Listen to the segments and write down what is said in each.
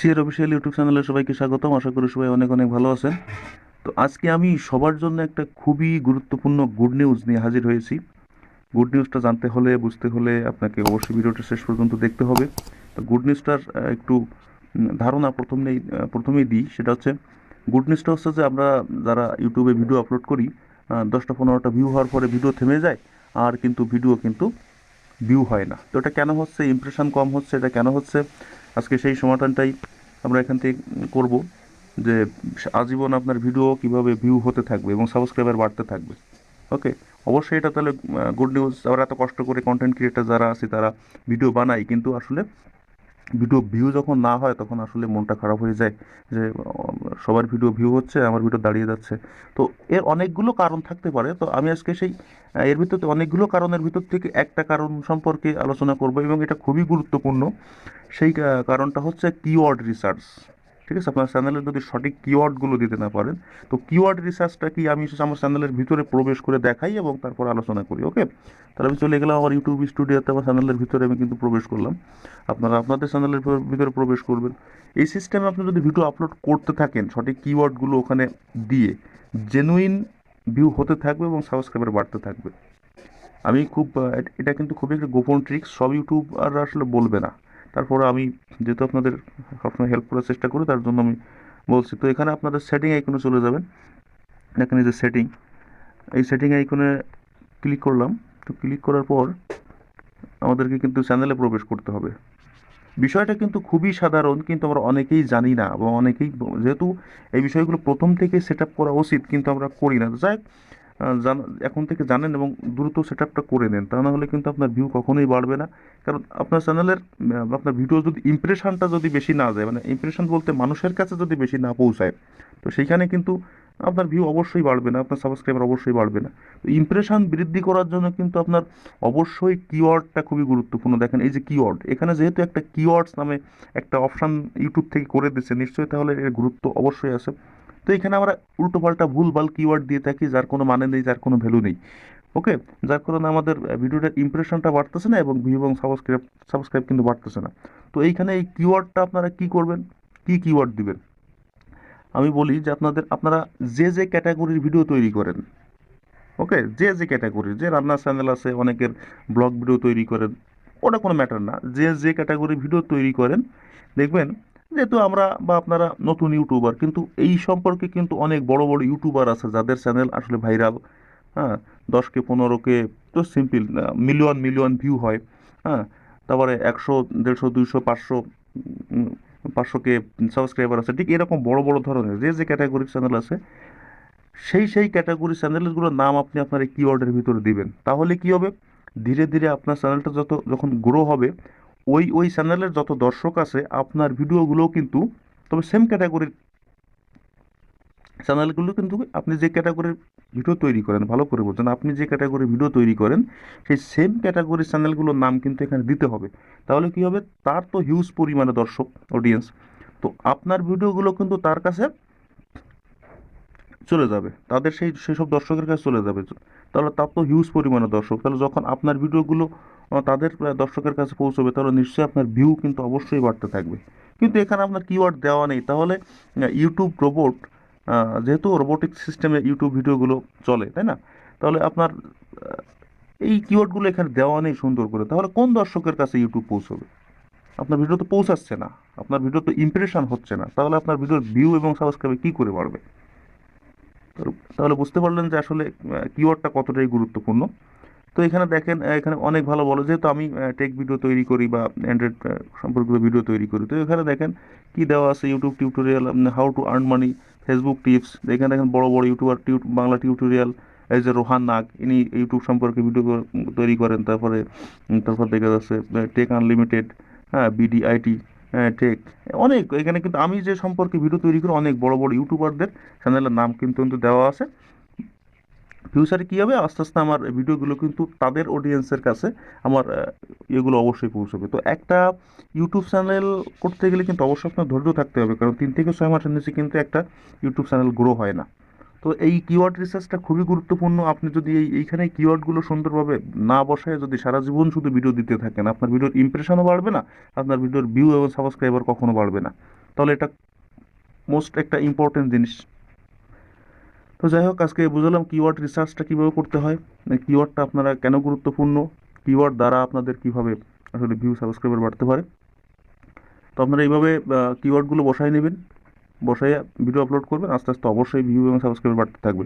CR official YouTube চ্যানেলে সবাইকে স্বাগতম। আশা করি সবাই অনেক অনেক ভালো আছেন। তো আজকে আমি সবার জন্য একটা খুবই গুরুত্বপূর্ণ গুড নিউজ নিয়ে হাজির হয়েছি। গুড নিউজটা জানতে হলে, বুঝতে হলে আপনাকে অবশ্যই ভিডিওটা শেষ পর্যন্ত দেখতে হবে। তো গুড নিউজটার একটু ধারণা প্রথমেই দিই। সেটা হচ্ছে, গুড নিউজটা হচ্ছে যে আমরা যারা ইউটিউবে ভিডিও আপলোড করি, 10টা 15টা ভিউ হওয়ার পরে ভিডিও থেমে যায়, আর কিন্তু ভিডিও কিন্তু ভিউ হয় না। তো এটা কেন হচ্ছে, ইমপ্রেশন কম হচ্ছে, এটা কেন হচ্ছে, আজকে সেই সমাধানটাই আমরা এখান থেকে করব। যে আজীবন আপনার ভিডিও কিভাবে ভিউ হতে থাকবে এবং সাবস্ক্রাইবার বাড়তে থাকবে। ওকে, অবশ্যই এটা তাহলে গুড নিউজ। আমরা এত কষ্ট করে কন্টেন্ট ক্রিয়েটার যারা আছি তারা ভিডিও বানাই, কিন্তু আসলে ভিডিও ভিউ যখন না হয় তখন আসলে মনটা খারাপ হয়ে যায় যে সবার ভিডিও ভিউ হচ্ছে, আমার ভিডিও দাঁড়িয়ে যাচ্ছে। তো এর অনেকগুলো কারণ থাকতে পারে। তো আমি আজকে সেই এর ভিতর অনেকগুলো কারণের ভিতর থেকে একটা কারণ সম্পর্কে আলোচনা করব, এবং এটা খুবই গুরুত্বপূর্ণ। সেই কারণটা হচ্ছে কিওয়ার্ড রিসার্চ। ঠিক আছে, আপনার চ্যানেলে যদি সঠিক কিওয়ার্ডগুলো দিতে না পারেন, তো কিওয়ার্ড রিসার্চটা কি আমি আমার চ্যানেলের ভিতরে প্রবেশ করে দেখাই এবং তারপর আলোচনা করি। ওকে, তাহলে আমি চলে গেলাম আমার ইউটিউব স্টুডিওতে, আমার চ্যানেলের ভিতরে আমি কিন্তু প্রবেশ করলাম। আপনারা আপনাদের চ্যানেলের ভিতরে প্রবেশ করবেন। এই সিস্টেমে আপনি যদি ভিডিও আপলোড করতে থাকেন সঠিক কিওয়ার্ডগুলো ওখানে দিয়ে, জেনুইন ভিউ হতে থাকবে এবং সাবস্ক্রাইবার বাড়তে থাকবে। আমি খুব এটা কিন্তু খুবই একটা গোপন ট্রিক্স, সব ইউটিউবার আসলে বলবে না। তারপরে আমি যেহেতু আপনাদের সবসময় হেল্প করার চেষ্টা করি, তার জন্য আমি বলছি। তো এখানে আপনাদের সেটিং আইকনে চলে যাবেন। এখানে যে সেটিং, এই সেটিং আইকনে ক্লিক করলাম। তো ক্লিক করার পর আমাদেরকে কিন্তু চ্যানেলে প্রবেশ করতে হবে। বিষয়টা কিন্তু খুবই সাধারণ, কিন্তু আমরা অনেকেই জানি না, এবং অনেকেই যেহেতু এই বিষয়গুলো প্রথম থেকে সেট আপ করা উচিত কিন্তু আমরা করি না। যাই হোক, এখন থেকে জানেন এবং দ্রুত সেট আপটা করে নেন, তা না হলে কিন্তু আপনার ভিউ কখনোই বাড়বে না। কারণ আপনার চ্যানেলের আপনার ভিডিও যদি ইমপ্রেশনটা যদি বেশি না যায়, মানে ইমপ্রেশন বলতে মানুষের কাছে যদি বেশি না পৌঁছায়, তো সেইখানে কিন্তু আপনার ভিউ অবশ্যই বাড়বে না, আপনার সাবস্ক্রাইবার অবশ্যই বাড়বে না। তো ইমপ্রেশন বৃদ্ধি করার জন্য কিন্তু আপনার অবশ্যই কিওয়ার্ডটা খুবই গুরুত্বপূর্ণ। দেখেন এই যে কিওয়ার্ড, এখানে যেহেতু একটা কিওয়ার্ডস নামে একটা অপশান ইউটিউব থেকে করে দিচ্ছে, নিশ্চয়ই তাহলে এর গুরুত্ব অবশ্যই আছে। তো এখানে আমরা উল্টোপাল্টা ভুলভাল কিওয়ার্ড দিয়ে থাকি, যার কোনো মানে নেই, যার কোনো ভ্যালু নেই। ওকে, যার কারণে আমাদের ভিডিওটার ইমপ্রেশনটা বাড়তেছে না এবং ভিউ এবং সাবস্ক্রাইব সাবস্ক্রাইব কিন্তু বাড়তেছে না। তো এইখানে এই কিওয়ার্ডটা আপনারা কি করবেন, কি কিওয়ার্ড দিবেন, আমি বলি যে আপনারা যে যে ক্যাটাগরির ভিডিও তৈরি করেন, ওকে, যে যে ক্যাটাগরির, যে রান্নার চ্যানেল আছে অনেকের, ব্লগ ভিডিও তৈরি করেন, ওটা কোনো ম্যাটার না, যে যে ক্যাটাগরির ভিডিও তৈরি করেন, দেখবেন যেহেতু আমরা বা আপনারা নতুন ইউটিউবার, কিন্তু এই সম্পর্কে কিন্তু অনেক বড় বড় ইউটিউবার আছে যাদের চ্যানেল আসলে ভাইরাল। হ্যাঁ, 10K 15K, তো সিম্পল মিলিয়ন মিলিয়ন ভিউ হয়। হ্যাঁ, তারপরে 100 150 200 500 500K সাবস্ক্রাইবার আছে। ঠিক এরকম বড় বড় ধরনের যে যে ক্যাটাগরির চ্যানেল আছে, সেই ক্যাটাগরি চ্যানেলগুলোর নাম আপনি আপনার এই কিওয়ার্ডের ভিতরে দিবেন। তাহলে কি হবে, ধীরে ধীরে আপনার চ্যানেলটা যখন গ্রো হবে, ওই চ্যানেলের যত দর্শক আছে আপনার ভিডিওগুলোও কিন্তু, তবে সেম ক্যাটাগরির চ্যানেলগুলো কিন্তু, আপনি যে ক্যাটাগরির ভিডিও তৈরি করেন, ভালো করে বলছেন, আপনি যে ক্যাটাগরির ভিডিও তৈরি করেন সেই সেম ক্যাটাগরির চ্যানেলগুলোর নাম কিন্তু এখানে দিতে হবে। তাহলে কি হবে, তার তো হিউজ পরিমাণে দর্শক, অডিয়েন্স, তো আপনার ভিডিওগুলো কিন্তু তার কাছে চলে যাবে, তাদের সেসব দর্শকের কাছে চলে যাবে। তাহলে তার তো হিউজ পরিমাণে দর্শক, তাহলে যখন আপনার ভিডিওগুলো তাদের দর্শকের কাছে পৌঁছবে, তাহলে নিশ্চয়ই আপনার ভিউ কিন্তু অবশ্যই বাড়তে থাকবে। কিন্তু এখানে আপনার কিওয়ার্ড দেওয়া নেই, তাহলে ইউটিউব রোবট, যেহেতু রোবোটিক সিস্টেমে ইউটিউব ভিডিওগুলো চলে, তাই না? তাহলে আপনার এই কিওয়ার্ডগুলো এখানে দেওয়া নেই সুন্দর করে, তাহলে কোন দর্শকের কাছে ইউটিউব পৌঁছবে? আপনার ভিডিও তো পৌঁছাচ্ছে না, আপনার ভিডিও তো ইমপ্রেশন হচ্ছে না, তাহলে আপনার ভিডিওর ভিউ এবং সাবস্ক্রাইব কী করে বাড়বে? তাহলে বুঝতে পারলেন যে আসলে কিওয়ার্ডটা কতটাই গুরুত্বপূর্ণ। তো এখানে দেখেন, এখানে অনেক ভালো বলো, যেহেতু আমি টেক ভিডিও তৈরি করি বা অ্যান্ড্রয়েড সম্পর্কিত ভিডিও তৈরি করি, তো এখানে দেখেন কি দেওয়া আছে, YouTube tutorial, how to earn money, Facebook tips. এখানে দেখেন বড় বড় ইউটিউবার, বাংলা টিউটোরিয়াল, এই যে রোহান নাগ, ইনি ইউটিউব সম্পর্কে ভিডিও তৈরি করেন। তারপর দেখা যাচ্ছে টেক আনলিমিটেড, হ্যাঁ, বিডিআইটি টেক, অনেক। এখানে কিন্তু আমি যে সম্পর্কে ভিডিও তৈরি করি, অনেক বড় বড় ইউটিউবারদের চ্যানেলের নাম কিন্তু দেওয়া আছে। ফিউচারে কী হবে, আস্তে আস্তে আমার ভিডিওগুলো কিন্তু তাদের অডিয়েন্সের কাছে আমার এগুলো অবশ্যই পৌঁছবে। তো একটা ইউটিউব চ্যানেল করতে গেলে কিন্তু অবশ্যই আপনার ধৈর্য থাকতে হবে, কারণ 3 থেকে 6 মাসের নিচে কিন্তু একটা ইউটিউব চ্যানেল গ্রো হয় না। তো এই কিওয়ার্ড রিসার্চটা খুবই গুরুত্বপূর্ণ। আপনি যদি এইখানে কিওয়ার্ডগুলো সুন্দরভাবে না বসায় যদি সারা জীবন শুধু ভিডিও দিতে থাকেন, আপনার ভিডিওর ইমপ্রেশনও বাড়বে না, আপনার ভিডিওর ভিউ এবং সাবস্ক্রাইবার কখনো বাড়বে না। তো তাহলে এটা মোস্ট একটা ইম্পর্টেন্ট জিনিস। তো যাই হোক, আজকে বুঝলাম কিওয়ার্ড রিসার্চটা কীভাবে করতে হয়, কিওয়ার্ডটা আপনারা কেন গুরুত্বপূর্ণ, কিওয়ার্ড দ্বারা আপনাদের কীভাবে আসলে ভিউ সাবস্ক্রাইবার বাড়তে পারে। তো আপনারা এইভাবে কিওয়ার্ডগুলো বসায় নেবেন, বসায় ভিডিও আপলোড করবেন, আস্তে আস্তে অবশ্যই ভিউ এবং সাবস্ক্রাইবার বাড়তে থাকবে।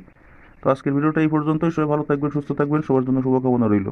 তো আজকের ভিডিওটা এই পর্যন্তই। সবাই ভালো থাকবেন, সুস্থ থাকবেন, সবার জন্য শুভকামনা রইল।